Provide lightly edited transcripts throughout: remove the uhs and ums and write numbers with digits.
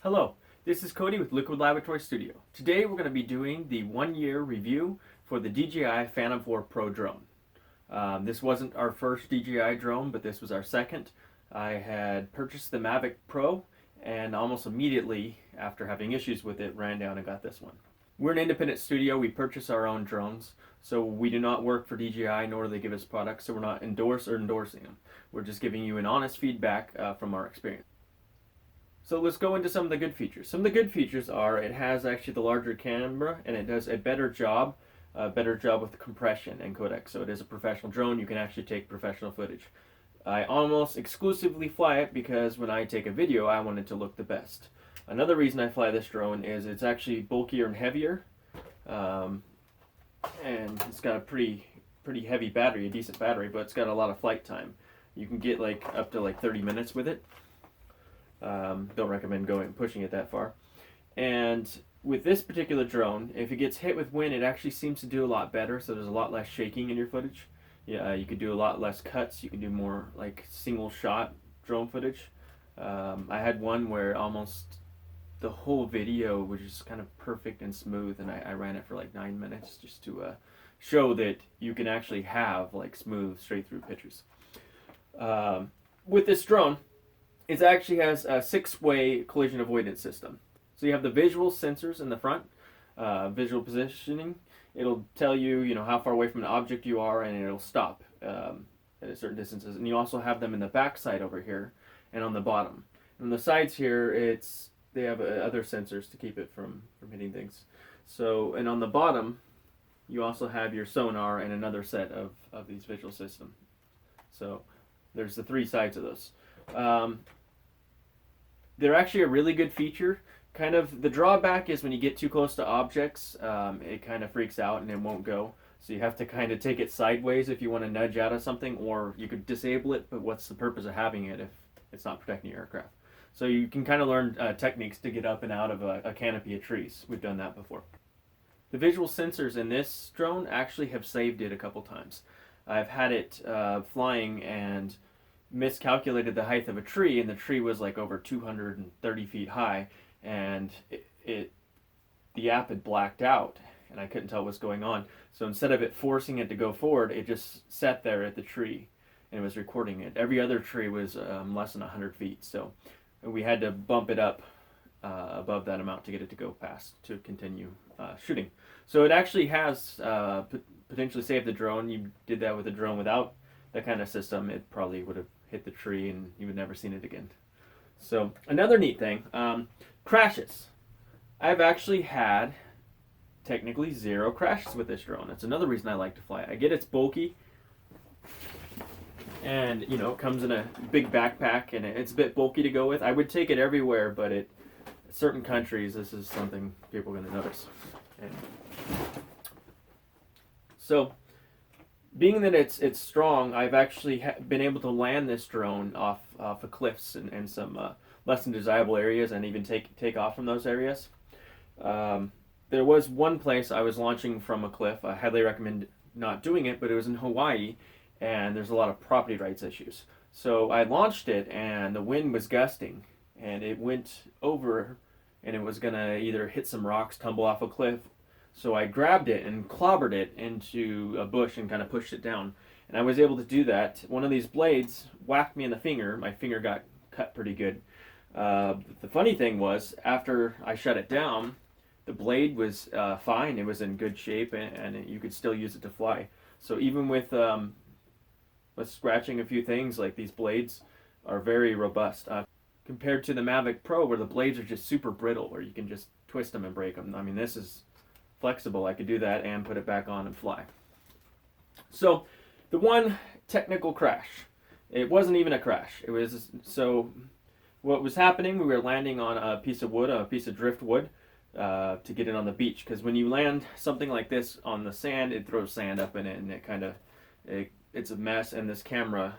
Hello, this is Cody with Liquid Laboratory Studio. Today we're going to be doing the 1-year review for the DJI Phantom 4 Pro drone. This wasn't our first DJI drone, but this was our second. I had purchased the Mavic Pro and almost immediately after having issues with it ran down and got this one. We're an independent studio. We purchase our own drones, so we do not work for DJI, nor do they give us products, so we're not endorsing them. We're just giving you an honest feedback from our experience. So let's go into some of the good features. Some of the good features are it has actually the larger camera and it does a better job with compression and codec. So it is a professional drone. You can actually take professional footage. I almost exclusively fly it because when I take a video, I want it to look the best. Another reason I fly this drone is it's actually bulkier and heavier, and it's got a pretty heavy battery, a decent battery, but it's got a lot of flight time. You can get up to 30 minutes with it. Don't recommend pushing it that far. And with this particular drone, if it gets hit with wind, it actually seems to do a lot better, so there's a lot less shaking in your footage. Yeah, you could do a lot less cuts. You can do more single shot drone footage. I had one where almost the whole video was just kind of perfect and smooth, and I ran it for 9 minutes just to show that you can actually have smooth straight through pictures. With this drone, it actually has a 6-way collision avoidance system. So you have the visual sensors in the front, visual positioning. It'll tell you, how far away from an object you are, and it'll stop at a certain distances. And you also have them in the back side over here and on the bottom. And on the sides here, they have other sensors to keep it from hitting things. So, and on the bottom, you also have your sonar and another set of these visual systems. So there's the 3 sides of those. They're actually a really good feature. Kind of the drawback is when you get too close to objects, it kind of freaks out and it won't go. So you have to kind of take it sideways if you want to nudge out of something, or you could disable it, but what's the purpose of having it if it's not protecting your aircraft? So you can kind of learn techniques to get up and out of a canopy of trees. We've done that before. The visual sensors in this drone actually have saved it a couple times. I've had it flying and miscalculated the height of a tree, and the tree was over 230 feet high, and the app had blacked out and I couldn't tell what's going on. So instead of it forcing it to go forward, it just sat there at the tree and it was recording it. Every other tree was less than 100 feet, so we had to bump it up above that amount to get it to go past to continue shooting. So it actually has potentially saved the drone. You did that with a drone without that kind of system, it probably would have hit the tree and you would never seen it again. So another neat thing, crashes. I've actually had technically 0 crashes with this drone. That's another reason I like to fly it. I get it's bulky, and it comes in a big backpack, and it's a bit bulky to go with. I would take it everywhere, but certain countries, this is something people are going to notice. And so, being that it's strong, I've actually been able to land this drone off of cliffs and some less than desirable areas, and even take off from those areas. There was one place I was launching from a cliff. I highly recommend not doing it, but it was in Hawaii, and there's a lot of property rights issues. So I launched it, and the wind was gusting, and it went over, and it was going to either hit some rocks, tumble off a cliff. So I grabbed it and clobbered it into a bush and kind of pushed it down. And I was able to do that. One of these blades whacked me in the finger. My finger got cut pretty good. The funny thing was, after I shut it down, the blade was fine. It was in good shape, and you could still use it to fly. So even with scratching a few things, these blades are very robust. Compared to the Mavic Pro, where the blades are just super brittle, where you can just twist them and break them. I mean, this is flexible. I could do that and put it back on and fly. So the one technical crash, it wasn't even a crash. It was, so what was happening, we were landing on a piece of wood, a piece of driftwood, to get it on the beach, because when you land something like this on the sand, it throws sand up in it, and it's a mess, and this camera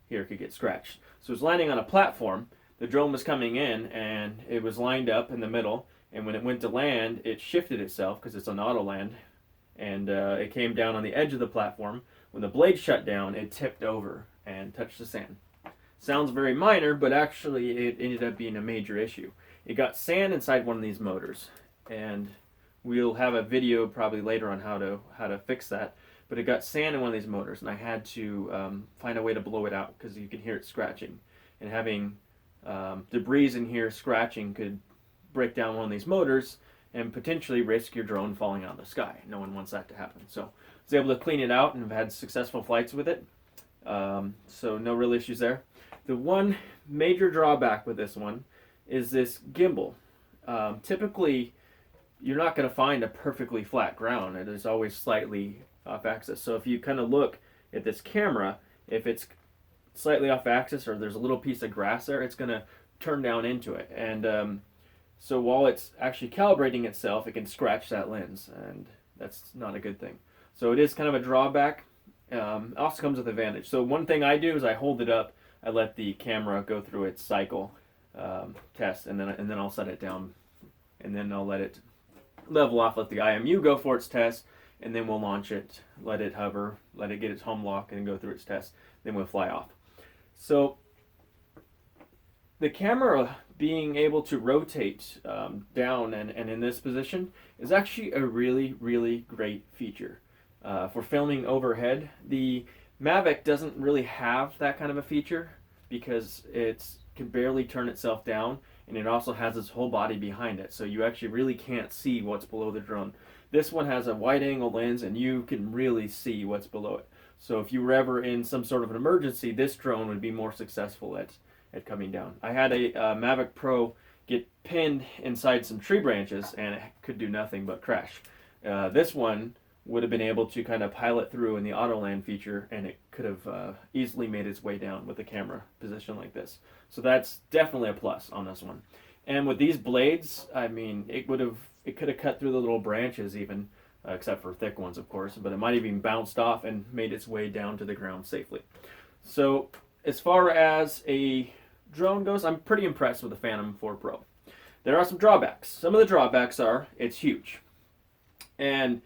here could get scratched. So it was landing on a platform. The drone was coming in, and it was lined up in the middle, and when it went to land, it shifted itself because it's an auto land, and it came down on the edge of the platform. When the blade shut down, it tipped over and touched the sand. Sounds very minor, but actually it ended up being a major issue. it got sand inside one of these motors, and we'll have a video probably later on how to fix that. But it got sand in one of these motors, and I had to find a way to blow it out because you can hear it scratching. And having debris in here scratching could break down one of these motors and potentially risk your drone falling out of the sky. No one wants that to happen. So I was able to clean it out and have had successful flights with it. So no real issues there. The one major drawback with this one is this gimbal. Typically, you're not going to find a perfectly flat ground. It is always slightly off axis. So if you kind of look at this camera, if it's slightly off axis or there's a little piece of grass there, it's going to turn down into it. And so while it's actually calibrating itself, it can scratch that lens, and that's not a good thing. So it is kind of a drawback. It also comes with advantage. So one thing I do is I hold it up, I let the camera go through its cycle test, and then I'll set it down, and then I'll let it level off, let the IMU go for its test, and then we'll launch it, let it hover, let it get its home lock, and go through its test. Then we'll fly off. So the camera being able to rotate down and in this position is actually a really, really great feature. For filming overhead, the Mavic doesn't really have that kind of a feature because it can barely turn itself down, and it also has its whole body behind it, so you actually really can't see what's below the drone. This one has a wide angle lens, and you can really see what's below it. So if you were ever in some sort of an emergency, this drone would be more successful at coming down. I had a Mavic Pro get pinned inside some tree branches, and it could do nothing but crash. This one would have been able to kind of pilot through in the auto land feature, and it could have easily made its way down with a camera position like this. So that's definitely a plus on this one. And with these blades, I mean, it could have cut through the little branches even, except for thick ones, of course, but it might have even bounced off and made its way down to the ground safely. So as far as a drone goes, I'm pretty impressed with the Phantom 4 Pro. There are some drawbacks. Some of the drawbacks are it's huge. And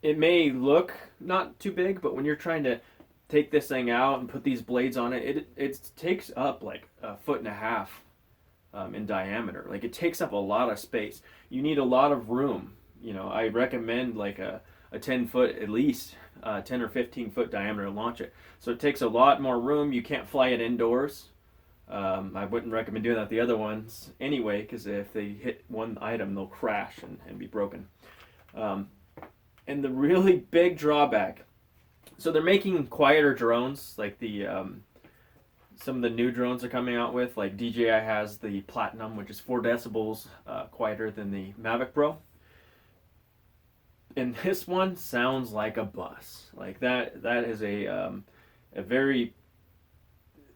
it may look not too big, but when you're trying to take this thing out and put these blades on it, it takes up like 1.5 feet in diameter. Like, it takes up a lot of space. You need a lot of room. You know, I recommend like a 10 foot, at least 10 or 15 foot diameter to launch it. So it takes a lot more room. You can't fly it indoors. I wouldn't recommend doing that with the other ones anyway, because if they hit one item, they'll crash and be broken. And the really big drawback, so they're making quieter drones, like the some of the new drones are coming out with, like DJI has the Platinum, which is 4 decibels quieter than the Mavic Pro. And this one sounds like a bus. Like that is a very,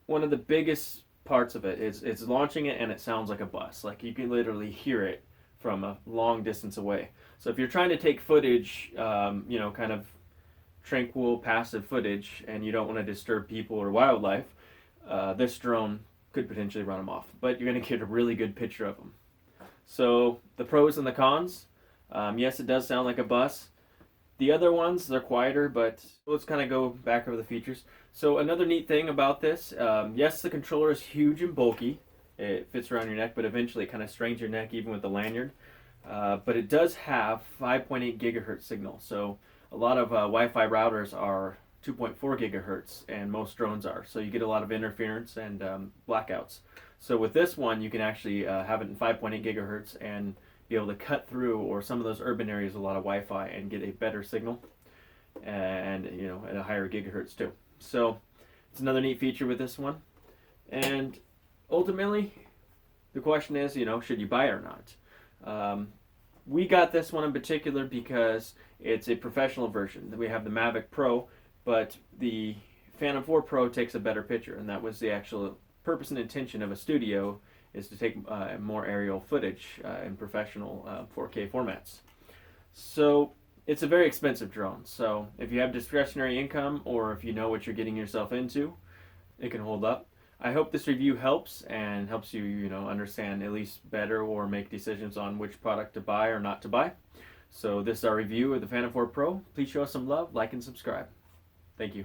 one of the biggest parts of it is it's launching it and it sounds like a bus. Like, you can literally hear it from a long distance away. So if you're trying to take footage, you know, kind of tranquil, passive footage, and you don't want to disturb people or wildlife, this drone could potentially run them off. But you're going to get a really good picture of them. So the pros and the cons. Yes, it does sound like a bus. The other ones, they're quieter, but let's kind of go back over the features. So another neat thing about this, yes, the controller is huge and bulky. It fits around your neck, but eventually it kind of strains your neck even with the lanyard. But it does have 5.8 gigahertz signal. So a lot of Wi-Fi routers are 2.4 gigahertz, and most drones are. So you get a lot of interference and blackouts. So with this one, you can actually have it in 5.8 gigahertz and be able to cut through, or some of those urban areas with a lot of Wi-Fi, and get a better signal, and you know, at a higher gigahertz too. So it's another neat feature with this one. And ultimately, the question is, you know, should you buy it or not? We got this one in particular because it's a professional version. We have the Mavic Pro, but the Phantom 4 Pro takes a better picture, and that was the actual purpose and intention of a studio, is to take more aerial footage in professional 4K formats. So it's a very expensive drone. So if you have discretionary income, or if you know what you're getting yourself into, it can hold up. I hope this review helps, and helps you, you know, understand at least better, or make decisions on which product to buy or not to buy. So this is our review of the Phantom 4 Pro. Please show us some love, like and subscribe. Thank you.